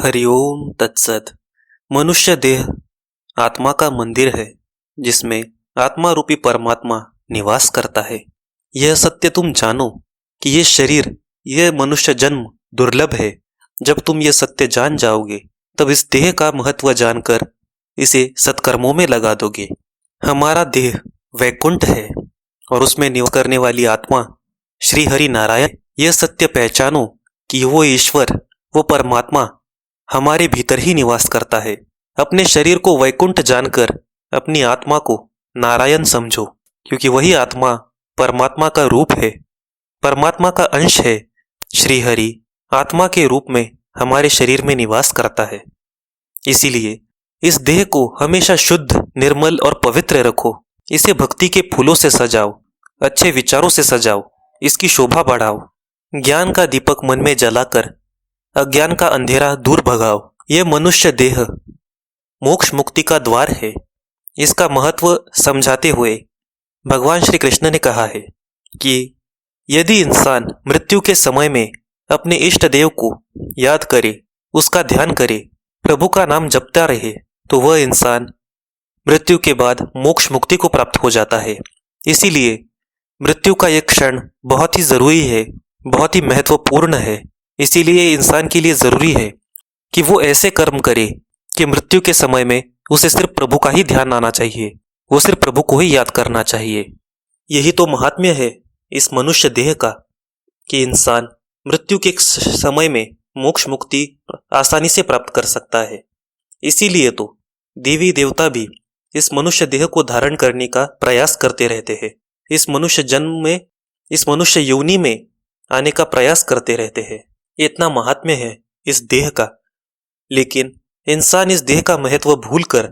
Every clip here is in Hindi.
हरिओम तत्सत। मनुष्य देह आत्मा का मंदिर है जिसमें आत्मा रूपी परमात्मा निवास करता है। यह सत्य तुम जानो कि यह शरीर, यह मनुष्य जन्म दुर्लभ है। जब तुम यह सत्य जान जाओगे तब इस देह का महत्व जानकर इसे सत्कर्मों में लगा दोगे। हमारा देह वैकुंठ है और उसमें निवास करने वाली आत्मा श्री हरि नारायण। यह सत्य पहचानो कि वो ईश्वर, वो परमात्मा हमारे भीतर ही निवास करता है। अपने शरीर को वैकुंठ जानकर अपनी आत्मा को नारायण समझो, क्योंकि वही आत्मा परमात्मा का रूप है, परमात्मा का अंश है। श्री हरि आत्मा के रूप में हमारे शरीर में निवास करता है। इसीलिए इस देह को हमेशा शुद्ध, निर्मल और पवित्र रखो। इसे भक्ति के फूलों से सजाओ, अच्छे विचारों से सजाओ, इसकी शोभा बढ़ाओ। ज्ञान का दीपक मन में जलाकर अज्ञान का अंधेरा दूर भगाओ। यह मनुष्य देह मोक्ष मुक्ति का द्वार है। इसका महत्व समझाते हुए भगवान श्री कृष्ण ने कहा है कि यदि इंसान मृत्यु के समय में अपने इष्ट देव को याद करे, उसका ध्यान करे, प्रभु का नाम जपता रहे, तो वह इंसान मृत्यु के बाद मोक्ष मुक्ति को प्राप्त हो जाता है। इसीलिए मृत्यु का एक क्षण बहुत ही जरूरी है, बहुत ही महत्वपूर्ण है। इसीलिए इंसान के लिए जरूरी है कि वो ऐसे कर्म करे कि मृत्यु के समय में उसे सिर्फ प्रभु का ही ध्यान आना चाहिए, वो सिर्फ प्रभु को ही याद करना चाहिए। यही तो महात्म्य है इस मनुष्य देह का कि इंसान मृत्यु के समय में मोक्ष मुक्ति आसानी से प्राप्त कर सकता है। इसीलिए तो देवी देवता भी इस मनुष्य देह को धारण करने का प्रयास करते रहते हैं। इस मनुष्य जन्म में, इस मनुष्य योनि में आने का प्रयास करते रहते हैं। इतना महात्म्य है इस देह का, लेकिन इंसान इस देह का महत्व भूलकर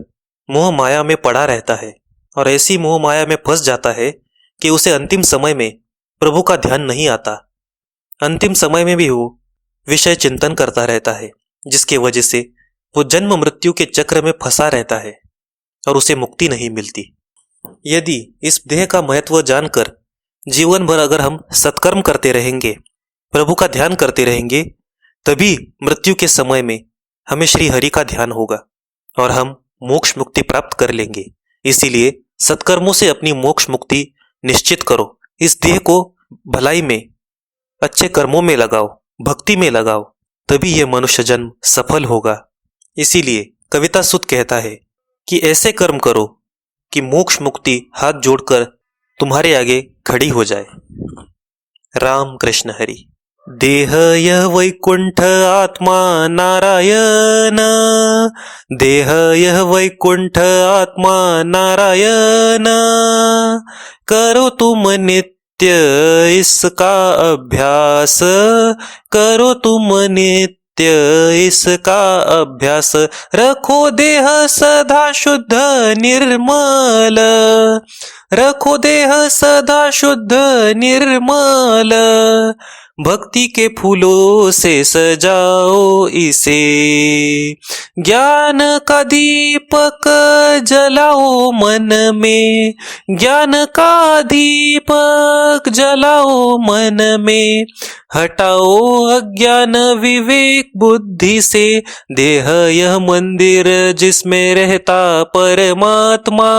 मोह माया में पड़ा रहता है और ऐसी मोह माया में फंस जाता है कि उसे अंतिम समय में प्रभु का ध्यान नहीं आता। अंतिम समय में भी वो विषय चिंतन करता रहता है, जिसके वजह से वो जन्म मृत्यु के चक्र में फंसा रहता है और उसे मुक्ति नहीं मिलती। यदि इस देह का महत्व जानकर जीवन भर अगर हम सत्कर्म करते रहेंगे, प्रभु का ध्यान करते रहेंगे, तभी मृत्यु के समय में हमें श्री हरि का ध्यान होगा और हम मोक्ष मुक्ति प्राप्त कर लेंगे। इसीलिए सत्कर्मों से अपनी मोक्ष मुक्ति निश्चित करो। इस देह को भलाई में, अच्छे कर्मों में लगाओ, भक्ति में लगाओ, तभी यह मनुष्य जन्म सफल होगा। इसीलिए कविता सुत कहता है कि ऐसे कर्म करो कि मोक्ष मुक्ति हाथ जोड़कर तुम्हारे आगे खड़ी हो जाए। राम कृष्ण हरि। देह यह वैकुंठ आत्मा नारायण, देह यह वैकुंठ आत्मा नारायण। करो तुम नित्य इसका अभ्यास, करो तुम नित्य इसका अभ्यास। रखो देह सदा शुद्ध निर्मल, रखो देह सदा शुद्ध निर्मल। भक्ति के फूलों से सजाओ इसे, ज्ञान का दीपक जलाओ मन में, ज्ञान का दीपक जलाओ मन में। हटाओ अज्ञान विवेक बुद्धि से, देह यह मंदिर जिसमें रहता परमात्मा,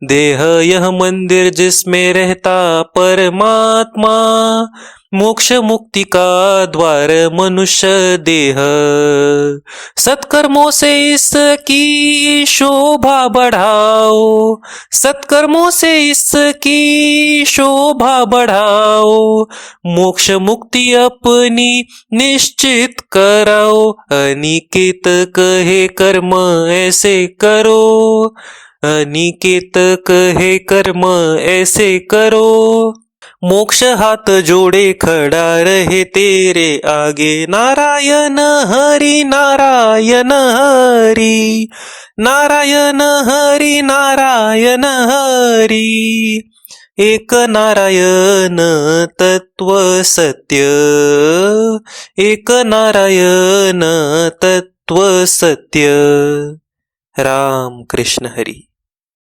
देह यह मंदिर जिसमें रहता परमात्मा। मोक्ष मुक्ति का द्वार मनुष्य देह, सत्कर्मों से इसकी शोभा बढ़ाओ, सत्कर्मों से इसकी शोभा बढ़ाओ। मोक्ष मुक्ति अपनी निश्चित कराओ, अनिकेत कहे कर्म ऐसे करो, अनिकेत कहे कर्म ऐसे करो। मोक्ष हाथ जोड़े खड़ा रहे तेरे आगे, नारायण हरि नारायण हरि, नारायण हरि नारायण हरि। एक नारायण तत्व सत्य, एक नारायण तत्व सत्य। राम कृष्ण हरि।